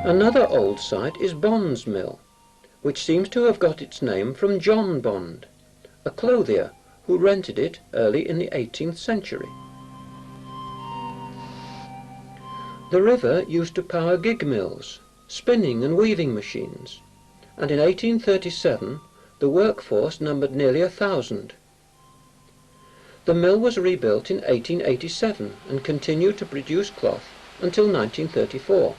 Another old site is Bond's Mill, which seems to have got its name from John Bond, a clothier who rented it early in the 18th century. The river used to power gig mills, spinning and weaving machines, and in 1837 the workforce numbered nearly 1,000. The mill was rebuilt in 1887 and continued to produce cloth until 1934.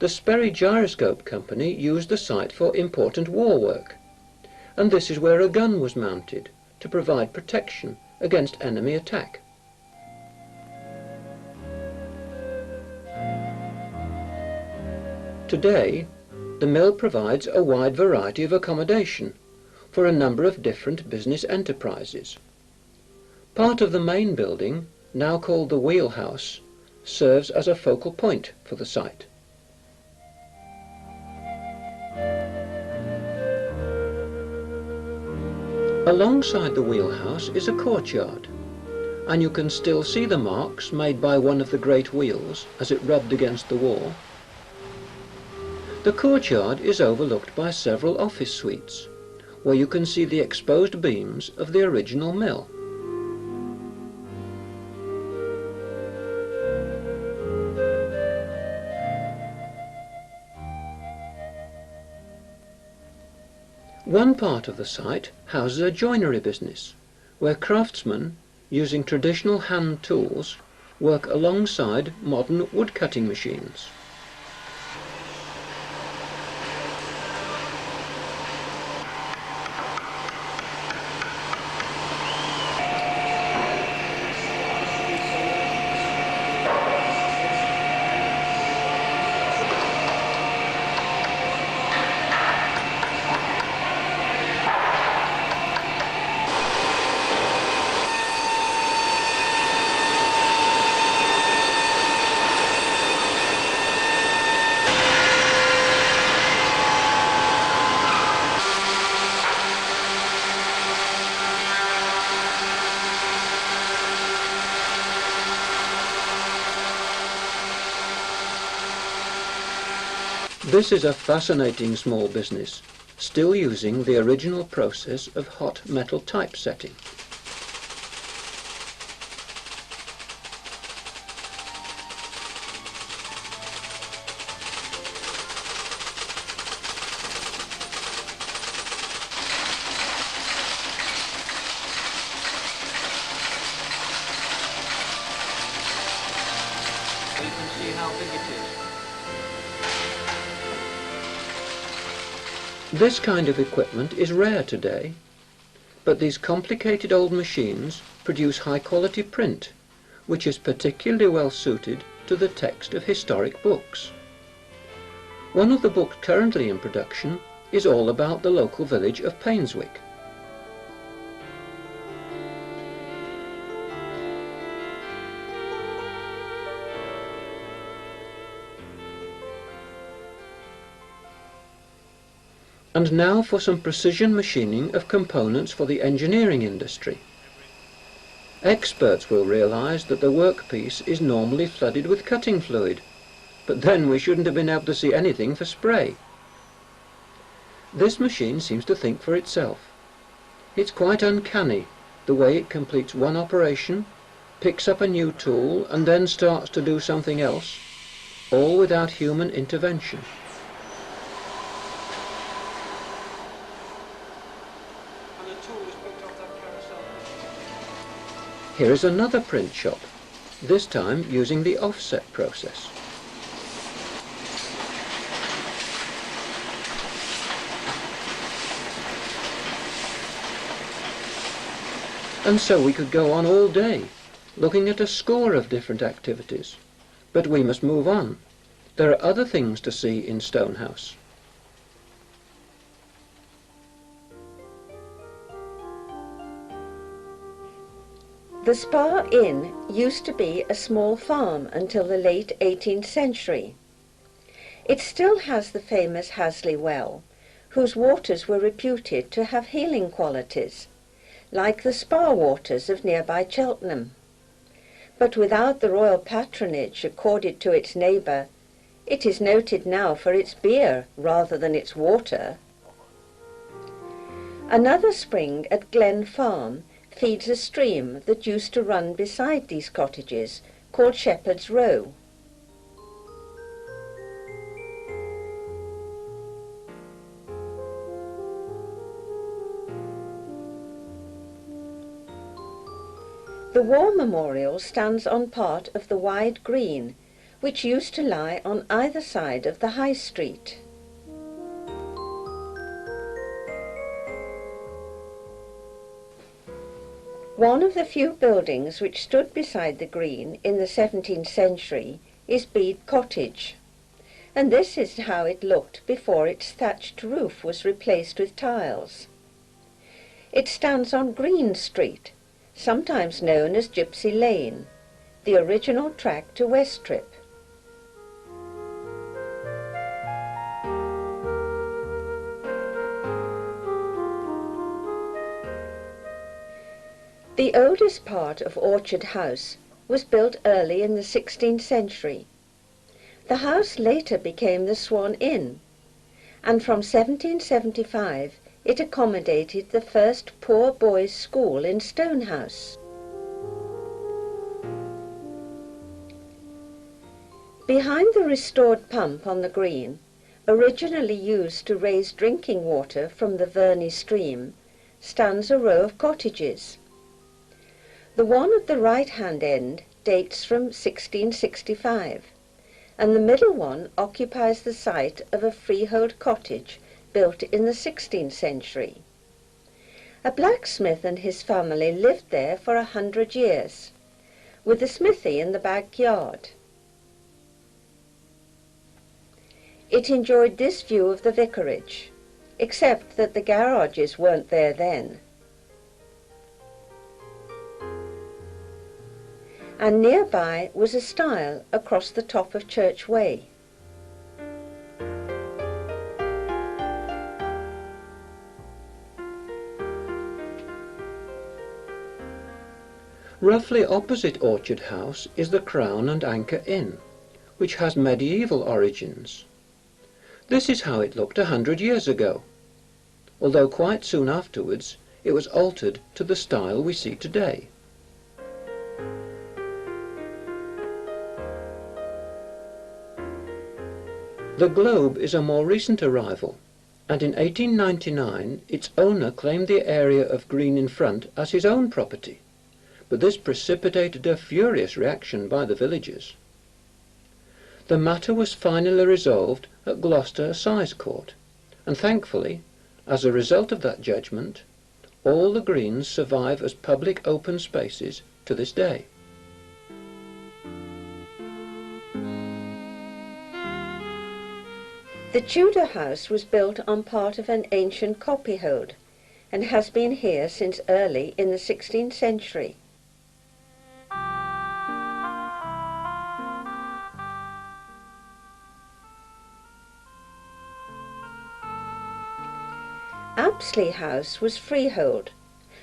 The Sperry Gyroscope Company used the site for important war work, and this is where a gun was mounted to provide protection against enemy attack. Today, the mill provides a wide variety of accommodation for a number of different business enterprises. Part of the main building, now called the wheelhouse, serves as a focal point for the site. Alongside the wheelhouse is a courtyard, and you can still see the marks made by one of the great wheels as it rubbed against the wall. The courtyard is overlooked by several office suites, where you can see the exposed beams of the original mill. One part of the site houses a joinery business, where craftsmen, using traditional hand tools, work alongside modern wood-cutting machines. This is a fascinating small business, still using the original process of hot metal typesetting. You can see how big it is. This kind of equipment is rare today, but these complicated old machines produce high-quality print, which is particularly well suited to the text of historic books. One of the books currently in production is all about the local village of Painswick. And now for some precision machining of components for the engineering industry. Experts will realize that the workpiece is normally flooded with cutting fluid, but then we shouldn't have been able to see anything for spray. This machine seems to think for itself. It's quite uncanny the way it completes one operation, picks up a new tool, and then starts to do something else, all without human intervention. Here is another print shop, this time using the offset process. And so we could go on all day, looking at a score of different activities. But we must move on. There are other things to see in Stonehouse. The Spa Inn used to be a small farm until the late 18th century. It still has the famous Hasley Well, whose waters were reputed to have healing qualities, like the spa waters of nearby Cheltenham. But without the royal patronage accorded to its neighbour, It is noted now for its beer rather than its water. Another spring at Glen Farm feeds a stream that used to run beside these cottages, called Shepherd's Row. The War Memorial stands on part of the wide green, which used to lie on either side of the High Street. One of the few buildings which stood beside the green in the 17th century is Bede Cottage, and this is how it looked before its thatched roof was replaced with tiles. It stands on Green Street, sometimes known as Gypsy Lane, the original track to Westrip. The oldest part of Orchard House was built early in the 16th century. The house later became the Swan Inn, and from 1775 it accommodated the first poor boys' school in Stonehouse. Behind the restored pump on the green, originally used to raise drinking water from the Verney stream, stands a row of cottages. The one at the right-hand end dates from 1665, and the middle one occupies the site of a freehold cottage built in the 16th century. A blacksmith and his family lived there for 100 years, with a smithy in the backyard. It enjoyed this view of the vicarage, except that the garages weren't there then. And nearby was a stile across the top of Church Way. Roughly opposite Orchard House is the Crown and Anchor Inn, which has medieval origins. This is how it looked 100 years ago, although quite soon afterwards it was altered to the style we see today. The Globe is a more recent arrival, and in 1899 its owner claimed the area of green in front as his own property, but this precipitated a furious reaction by the villagers. The matter was finally resolved at Gloucester Assize Court, and thankfully, as a result of that judgment, all the greens survive as public open spaces to this day. The Tudor house was built on part of an ancient copyhold and has been here since early in the 16th century. Apsley House was freehold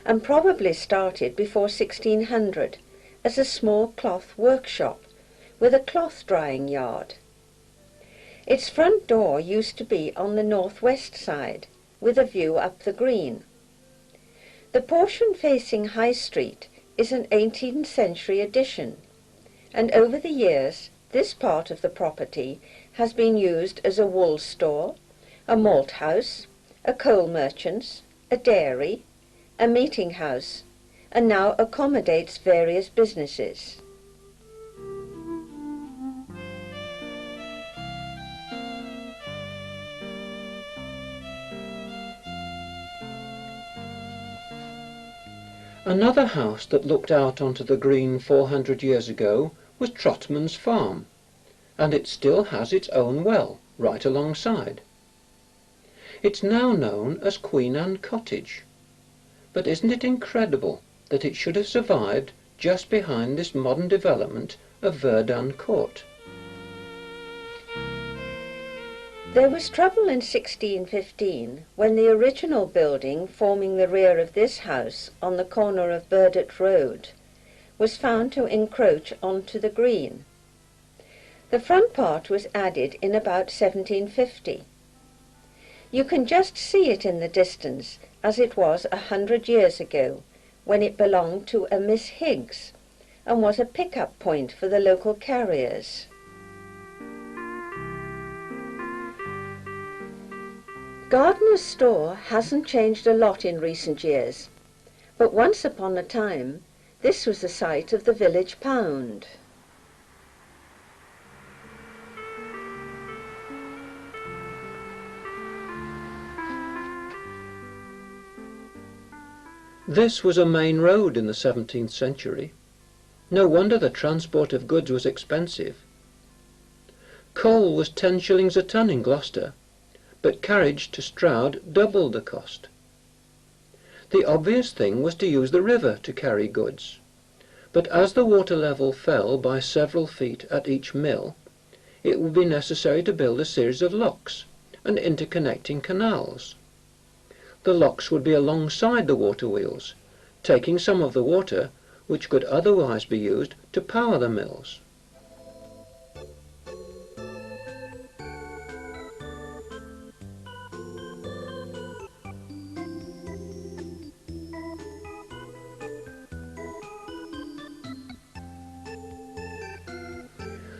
and probably started before 1600 as a small cloth workshop with a cloth drying yard. Its front door used to be on the northwest side, with a view up the green. The portion facing High Street is an 18th century addition, and over the years this part of the property has been used as a wool store, a malt house, a coal merchant's, a dairy, a meeting house, and now accommodates various businesses. Another house that looked out onto the green 400 years ago was Trotman's Farm, and it still has its own well right alongside. It's now known as Queen Anne Cottage, but isn't it incredible that it should have survived just behind this modern development of Verdun Court? There was trouble in 1615 when the original building forming the rear of this house on the corner of Burdett Road was found to encroach onto the green. The front part was added in about 1750. You can just see it in the distance, as it was 100 years ago, when it belonged to a Miss Higgs and was a pick-up point for the local carriers. Gardener's store hasn't changed a lot in recent years, but once upon a time this was the site of the village pound. This was a main road in the 17th century. No wonder the transport of goods was expensive. Coal was 10 shillings a ton in Gloucester, but carriage to Stroud doubled the cost. The obvious thing was to use the river to carry goods, but as the water level fell by several feet at each mill, it would be necessary to build a series of locks and interconnecting canals. The locks would be alongside the water wheels, taking some of the water which could otherwise be used to power the mills.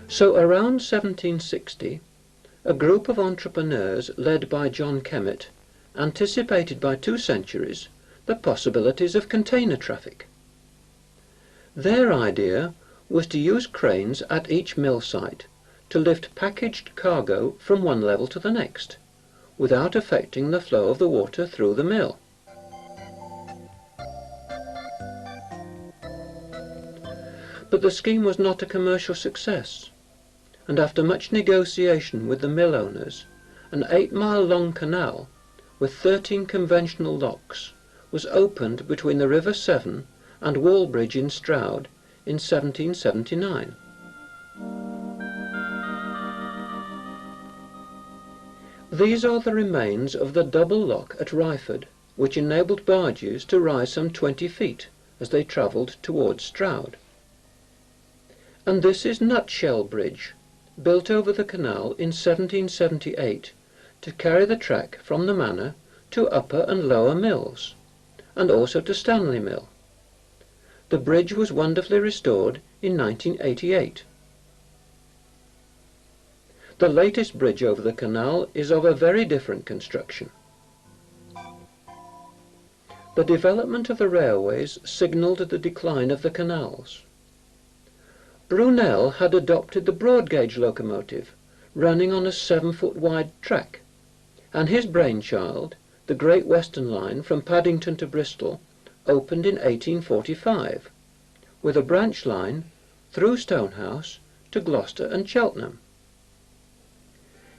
So around 1760, a group of entrepreneurs led by John Kemmet anticipated by 2 centuries the possibilities of container traffic. Their idea was to use cranes at each mill site to lift packaged cargo from one level to the next, without affecting the flow of the water through the mill. But the scheme was not a commercial success, and after much negotiation with the mill owners, an 8-mile-long canal with 13 conventional locks was opened between the River Severn and Wallbridge in Stroud in 1779. These are the remains of the double lock at Ryford, which enabled barges to rise some 20 feet as they travelled towards Stroud. And this is Nutshell Bridge, built over the canal in 1778 to carry the track from the manor to Upper and Lower Mills, and also to Stanley Mill. The bridge was wonderfully restored in 1988. The latest bridge over the canal is of a very different construction. The development of the railways signalled the decline of the canals. Brunel had adopted the broad-gauge locomotive, running on a 7-foot wide track, and his brainchild, the Great Western Line from Paddington to Bristol, opened in 1845, with a branch line through Stonehouse to Gloucester and Cheltenham.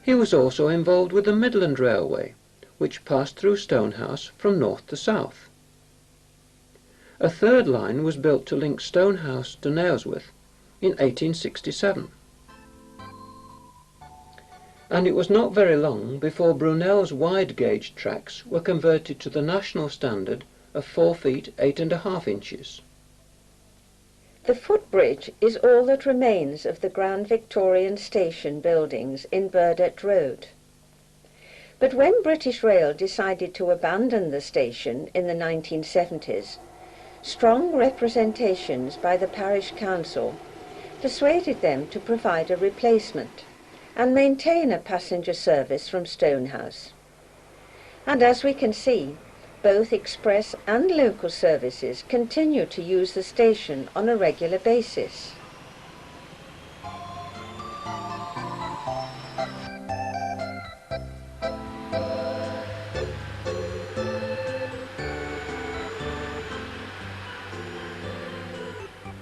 He was also involved with the Midland Railway, which passed through Stonehouse from north to south. A third line was built to link Stonehouse to Nailsworth in 1867. And it was not very long before Brunel's wide-gauge tracks were converted to the national standard of 4 feet 8½ inches. The footbridge is all that remains of the Grand Victorian Station buildings in Burdett Road. But when British Rail decided to abandon the station in the 1970s, strong representations by the parish council persuaded them to provide a replacement and maintain a passenger service from Stonehouse. And as we can see, both express and local services continue to use the station on a regular basis.